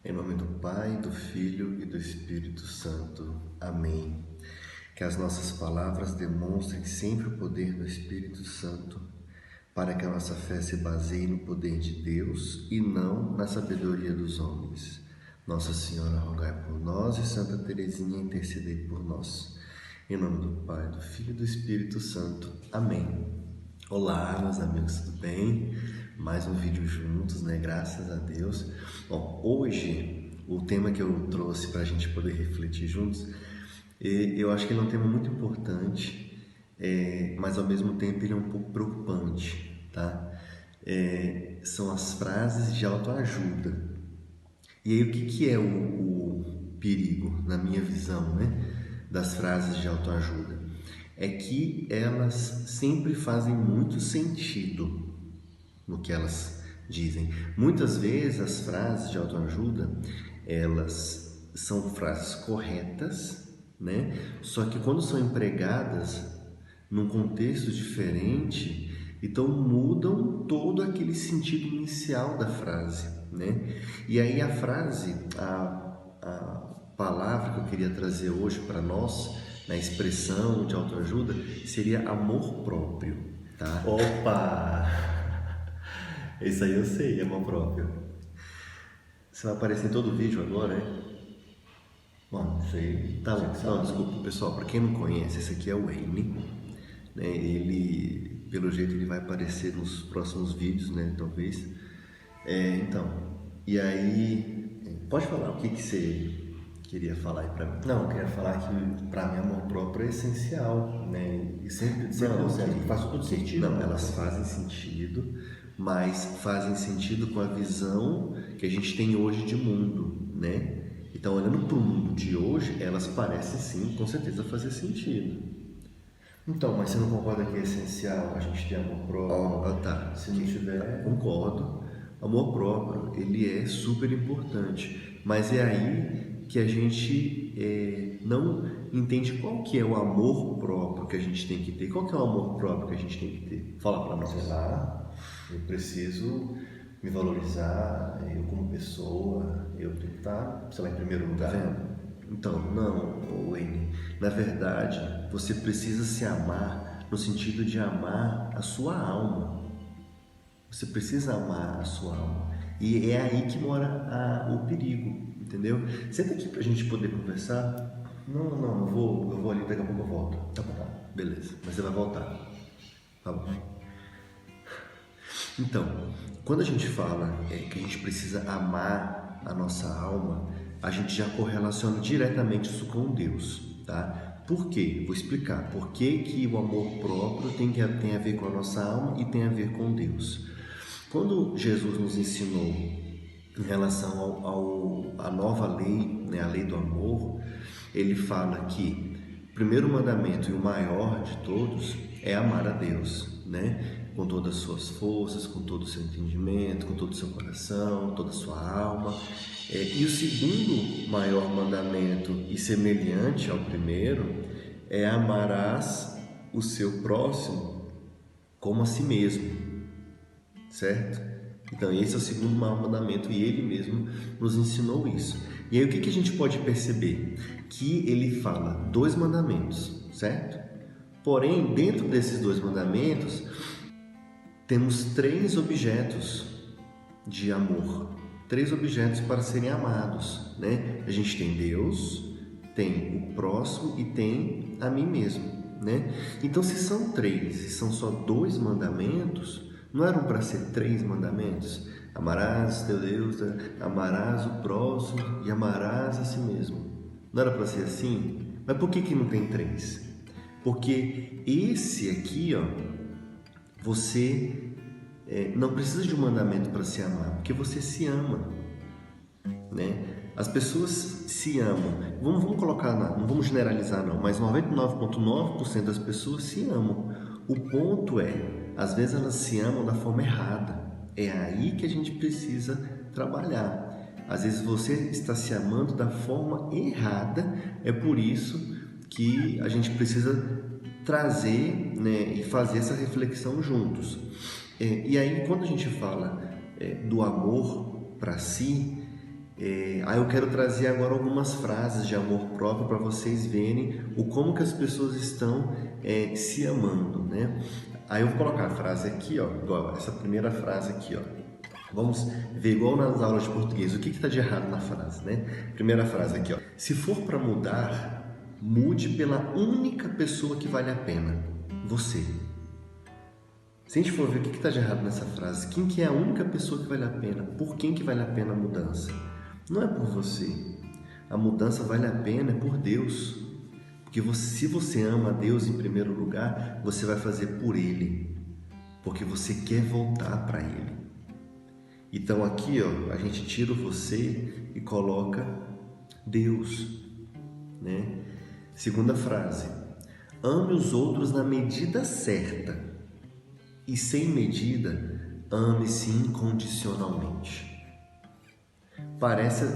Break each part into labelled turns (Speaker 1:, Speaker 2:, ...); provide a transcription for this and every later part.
Speaker 1: Em nome do Pai, do Filho e do Espírito Santo. Amém. Que as nossas palavras demonstrem sempre o poder do Espírito Santo, para que a nossa fé se baseie no poder de Deus e não na sabedoria dos homens. Nossa Senhora, rogai por nós, e Santa Teresinha, intercedei por nós. Em nome do Pai, do Filho e do Espírito Santo. Amém. Olá, meus amigos, tudo bem? Mais um vídeo juntos, né? Graças a Deus. Bom, hoje o tema que eu trouxe para a gente poder refletir juntos, eu acho que ele é um tema muito importante, mas ao mesmo tempo ele é um pouco preocupante, tá? São as frases de autoajuda. E aí, o que é o perigo, na minha visão, né, das frases de autoajuda? É que elas sempre fazem muito sentido no que elas dizem. Muitas vezes as frases de autoajuda, elas são frases corretas, né? Só que quando são empregadas num contexto diferente, então mudam todo aquele sentido inicial da frase, né? E aí a frase, a palavra que eu queria trazer hoje para nós, na expressão de autoajuda, seria amor próprio, tá? Opa! Isso aí eu sei, amor próprio. Você vai aparecer em todo vídeo agora, né? Bom, sei. Tá bom. Não, desculpa, pessoal, para quem não conhece, esse aqui é o Wayne, né? Ele, pelo jeito, ele vai aparecer nos próximos vídeos, né? Talvez. Então, e aí, pode falar o que você queria falar aí pra mim?
Speaker 2: Não, eu queria falar que para mim amor próprio é essencial, né? E sempre
Speaker 1: Não,
Speaker 2: faz todo sentido.
Speaker 1: Não, elas fazem sentido, mas fazem sentido com a visão que a gente tem hoje de mundo, né? Então, olhando para o mundo de hoje, elas parecem sim, com certeza, fazer sentido.
Speaker 2: Então, mas você não concorda que é essencial a gente ter amor próprio?
Speaker 1: Tá.
Speaker 2: Se não tiver...
Speaker 1: Concordo. Amor próprio, ele é super importante, mas é aí que a gente não entende qual que é o amor próprio que a gente tem que ter. Qual que é o amor próprio que a gente tem que ter? Fala para nós.
Speaker 2: Sei lá, eu preciso me valorizar, eu como pessoa, eu tenho que estar, sei lá, em primeiro lugar.
Speaker 1: Tá vendo? Então, não, Wayne. Na verdade, você precisa se amar no sentido de amar a sua alma. Você precisa amar a sua alma. E é aí que mora o perigo, entendeu? Senta aqui pra gente poder conversar.
Speaker 2: Não, eu vou ali, daqui a pouco eu volto.
Speaker 1: Tá bom, beleza. Mas você vai voltar. Tá bom. Então, quando a gente fala que a gente precisa amar a nossa alma, a gente já correlaciona diretamente isso com Deus, tá? Por quê? Vou explicar. Por que o amor próprio tem a ver com a nossa alma e tem a ver com Deus? Quando Jesus nos ensinou em relação à nova lei, né, a lei do amor, ele fala que o primeiro mandamento e o maior de todos é amar a Deus, né? Com todas as suas forças, com todo o seu entendimento, com todo o seu coração, toda a sua alma. E o segundo maior mandamento, e semelhante ao primeiro, é amarás o seu próximo como a si mesmo, certo? Então esse é o segundo maior mandamento e ele mesmo nos ensinou isso. E aí o que a gente pode perceber? Que ele fala 2 mandamentos, certo? Porém, dentro desses 2 mandamentos, temos 3 objetos de amor, 3 objetos para serem amados, né? A gente tem Deus, tem o próximo e tem a mim mesmo, né? Então, se são 3 e são só 2 mandamentos, não eram para ser 3 mandamentos? Amarás teu Deus, amarás o próximo e amarás a si mesmo. Não era para ser assim? Mas por que não tem 3? Porque esse aqui, ó, você não precisa de um mandamento para se amar, porque você se ama, né? As pessoas se amam. Vamos colocar, não vamos generalizar não, mas 99,9% das pessoas se amam. O ponto às vezes elas se amam da forma errada. É aí que a gente precisa trabalhar. Às vezes você está se amando da forma errada, é por isso que a gente precisa trazer, né, e fazer essa reflexão juntos. E aí, quando a gente fala do amor para si, Aí eu quero trazer agora algumas frases de amor próprio para vocês verem o como que as pessoas estão se amando, né? Aí eu vou colocar a frase aqui, ó, igual essa primeira frase aqui, ó. Vamos ver igual nas aulas de português, o que está de errado na frase, né? Primeira frase aqui, ó. Se for para mudar, mude pela única pessoa que vale a pena, você. Se a gente for ver o que está de errado nessa frase, quem que é a única pessoa que vale a pena? Por quem que vale a pena a mudança? Não é por você. A mudança vale a pena por Deus. Porque se você ama a Deus em primeiro lugar, você vai fazer por Ele. Porque você quer voltar para Ele. Então aqui, ó, a gente tira o você e coloca Deus, né? Segunda frase. Ame os outros na medida certa. E sem medida, ame-se incondicionalmente.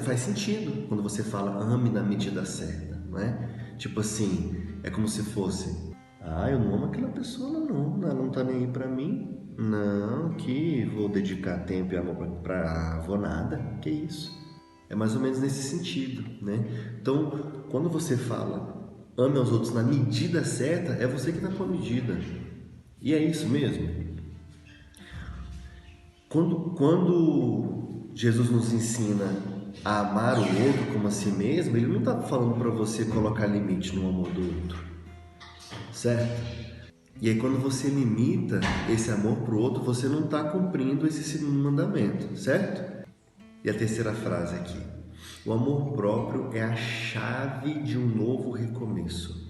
Speaker 1: Faz sentido quando você fala ame na medida certa, não é? Tipo assim, é como se fosse, eu não amo aquela pessoa, não, ela não tá nem aí pra mim, não, que vou dedicar tempo e amor vou nada, que isso? É mais ou menos nesse sentido, né? Então, quando você fala ame aos outros na medida certa, é você que tá com a medida. E é isso mesmo. Quando Jesus nos ensina a amar o outro como a si mesmo, Ele não está falando para você colocar limite no amor do outro, certo? E aí quando você limita esse amor para o outro, você não está cumprindo esse segundo mandamento, certo? E a terceira frase aqui. O amor próprio é a chave de um novo recomeço.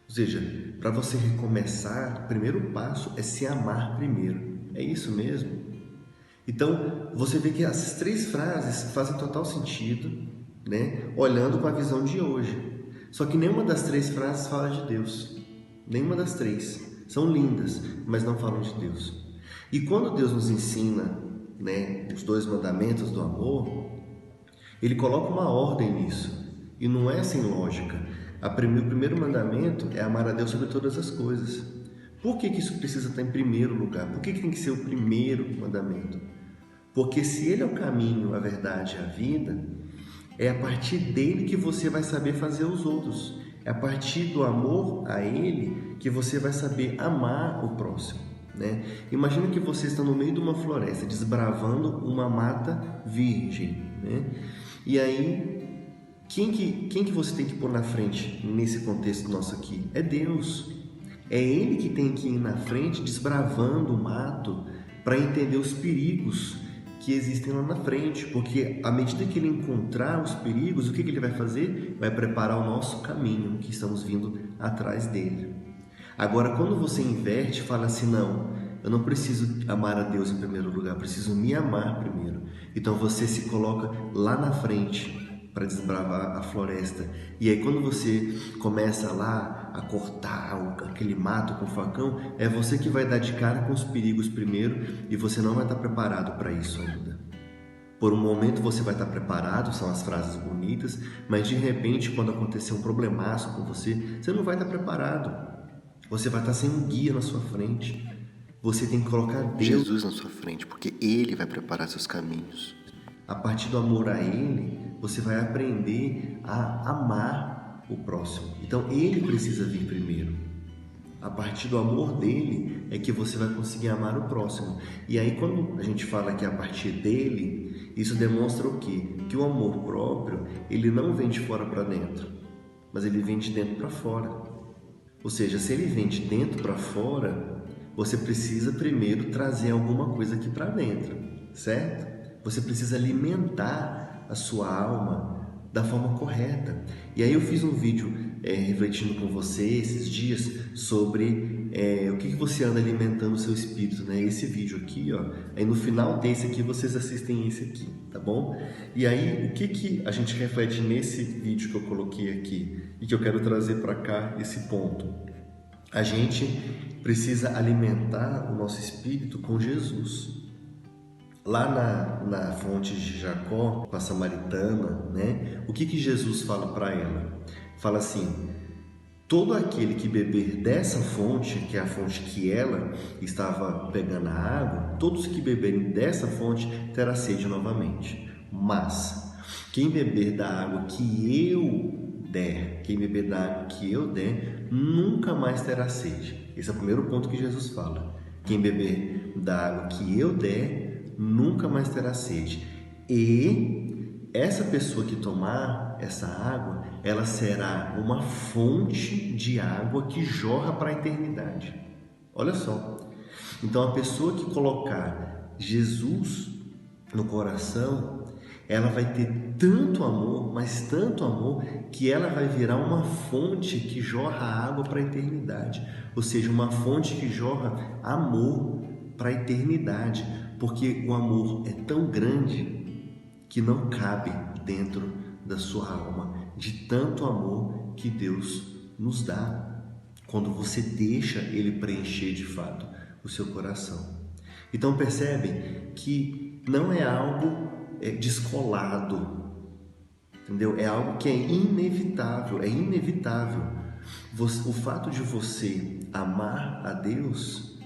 Speaker 1: Ou seja, para você recomeçar, o primeiro passo é se amar primeiro. É isso mesmo? Então, você vê que essas três frases fazem total sentido, né? Olhando com a visão de hoje. Só que nenhuma das três frases fala de Deus. Nenhuma das três. São lindas, mas não falam de Deus. E quando Deus nos ensina, né, os 2 mandamentos do amor, Ele coloca uma ordem nisso. E não é sem lógica. O primeiro mandamento é amar a Deus sobre todas as coisas. Por que isso precisa estar em primeiro lugar? Por que tem que ser o primeiro mandamento? Porque se Ele é o caminho, a verdade e a vida, é a partir dele que você vai saber fazer os outros. É a partir do amor a Ele que você vai saber amar o próximo, né? Imagina que você está no meio de uma floresta, desbravando uma mata virgem, né? E aí, quem que você tem que pôr na frente nesse contexto nosso aqui? É Deus. É Ele que tem que ir na frente, desbravando o mato, para entender os perigos que existem lá na frente, porque à medida que Ele encontrar os perigos, o que Ele vai fazer? Vai preparar o nosso caminho, que estamos vindo atrás dele. Agora, quando você inverte, fala assim, não, eu não preciso amar a Deus em primeiro lugar, preciso me amar primeiro. Então você se coloca lá na frente para desbravar a floresta. E aí quando você começa lá a cortar aquele mato com o facão, é você que vai dar de cara com os perigos primeiro e você não vai estar preparado para isso ainda. Por um momento você vai estar preparado, são as frases bonitas, mas de repente quando acontecer um problemaço com você, você não vai estar preparado. Você vai estar sem um guia na sua frente. Você tem que colocar Deus, Jesus na sua frente, porque Ele vai preparar seus caminhos. A partir do amor a Ele, você vai aprender a amar o próximo. Então, Ele precisa vir primeiro. A partir do amor dele é que você vai conseguir amar o próximo. E aí, quando a gente fala que é a partir dele, isso demonstra o quê? Que o amor próprio, ele não vem de fora para dentro, mas ele vem de dentro para fora. Ou seja, se ele vem de dentro para fora, você precisa primeiro trazer alguma coisa aqui para dentro, certo? Você precisa alimentar a sua alma da forma correta. E aí eu fiz um vídeo refletindo com você esses dias sobre o que você anda alimentando o seu espírito, né? Esse vídeo aqui, ó. Aí no final desse aqui vocês assistem esse aqui, tá bom? E aí o que a gente reflete nesse vídeo que eu coloquei aqui e que eu quero trazer para cá esse ponto? A gente precisa alimentar o nosso espírito com Jesus. Lá na fonte de Jacó, com a samaritana, né? O que Jesus fala para ela? Fala assim: todo aquele que beber dessa fonte, que é a fonte que ela estava pegando a água, todos que beberem dessa fonte terá sede novamente. Mas Quem beber da água que eu der, nunca mais terá sede. Esse é o primeiro ponto que Jesus fala. Quem beber da água que eu der, nunca mais terá sede. E essa pessoa que tomar essa água, ela será uma fonte de água que jorra para a eternidade. Olha só. Então, a pessoa que colocar Jesus no coração, ela vai ter tanto amor, mas tanto amor, que ela vai virar uma fonte que jorra água para a eternidade. Ou seja, uma fonte que jorra amor para a eternidade. Porque o amor é tão grande que não cabe dentro da sua alma, de tanto amor que Deus nos dá, quando você deixa Ele preencher de fato o seu coração. Então percebe que não é algo descolado, entendeu? É algo que é inevitável, O fato de você amar a Deus,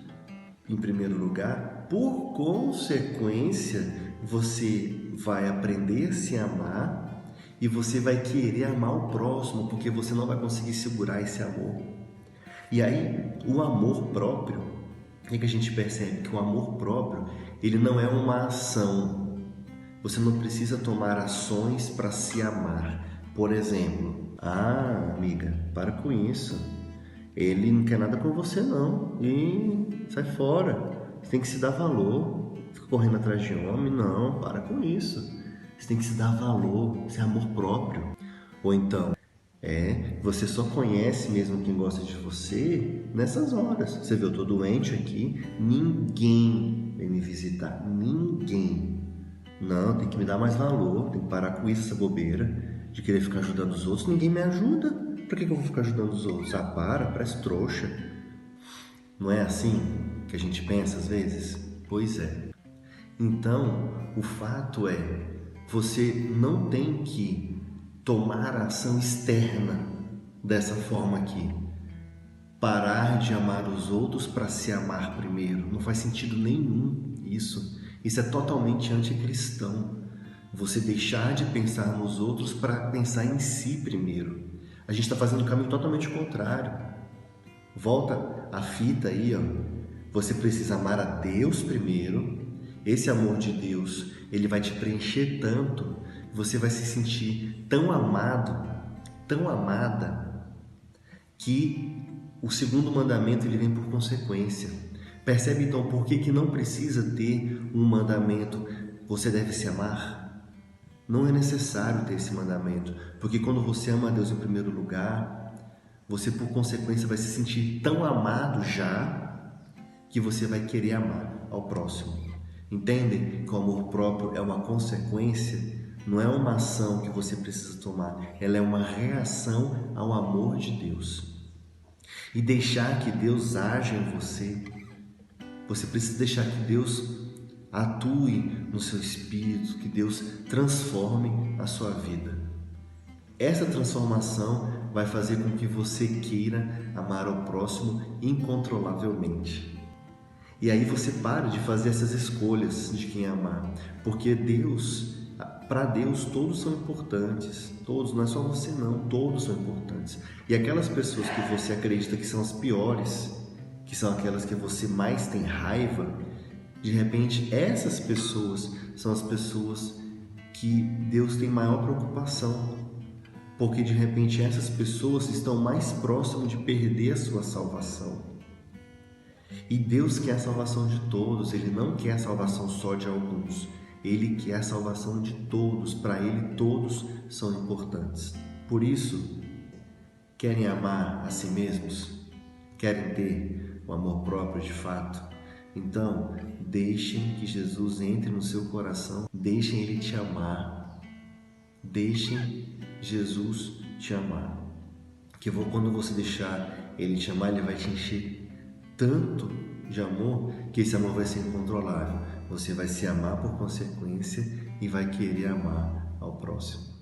Speaker 1: em primeiro lugar, por consequência, você vai aprender a se amar e você vai querer amar o próximo, porque você não vai conseguir segurar esse amor. E aí, o amor próprio, o que a gente percebe? Que o amor próprio, ele não é uma ação. Você não precisa tomar ações para se amar. Por exemplo, amiga, para com isso. Ele não quer nada com você não. E sai fora. Você tem que se dar valor. Fica correndo atrás de homem. Não, para com isso. Você tem que se dar valor. Isso é amor próprio. Ou então, você só conhece mesmo quem gosta de você nessas horas. Você vê, eu tô doente aqui, ninguém vem me visitar, ninguém. Não, tem que me dar mais valor, tem que parar com isso, essa bobeira de querer ficar ajudando os outros. Ninguém me ajuda, por que eu vou ficar ajudando os outros? Parece trouxa. Não é assim que a gente pensa às vezes? Pois é. Então, o fato é, você não tem que tomar a ação externa dessa forma aqui. Parar de amar os outros para se amar primeiro. Não faz sentido nenhum isso. Isso é totalmente anticristão. Você deixar de pensar nos outros para pensar em si primeiro. A gente está fazendo o caminho totalmente contrário. Volta a fita aí, ó. Você precisa amar a Deus primeiro. Esse amor de Deus, ele vai te preencher tanto, você vai se sentir tão amado, tão amada, que o segundo mandamento ele vem por consequência. Percebe então por que não precisa ter um mandamento, você deve se amar? Não é necessário ter esse mandamento, porque quando você ama a Deus em primeiro lugar, você por consequência vai se sentir tão amado já, que você vai querer amar ao próximo. Entendem que o amor próprio é uma consequência? Não é uma ação que você precisa tomar, ela é uma reação ao amor de Deus. E deixar que Deus haja em você, você precisa deixar que Deus atue no seu espírito, que Deus transforme a sua vida. Essa transformação vai fazer com que você queira amar ao próximo incontrolavelmente. E aí você para de fazer essas escolhas de quem amar, porque para Deus todos são importantes, todos, não é só você não, todos são importantes. E aquelas pessoas que você acredita que são as piores, que são aquelas que você mais tem raiva, de repente essas pessoas são as pessoas que Deus tem maior preocupação, porque de repente essas pessoas estão mais próximas de perder a sua salvação. E Deus quer a salvação de todos, Ele não quer a salvação só de alguns. Ele quer a salvação de todos, para Ele todos são importantes. Por isso, querem amar a si mesmos? Querem ter o amor próprio de fato? Então, deixem que Jesus entre no seu coração, deixem Ele te amar, deixem Jesus te amar. Que quando você deixar Ele te amar, Ele vai te encher tanto de amor, que esse amor vai ser incontrolável. Você vai se amar por consequência e vai querer amar ao próximo.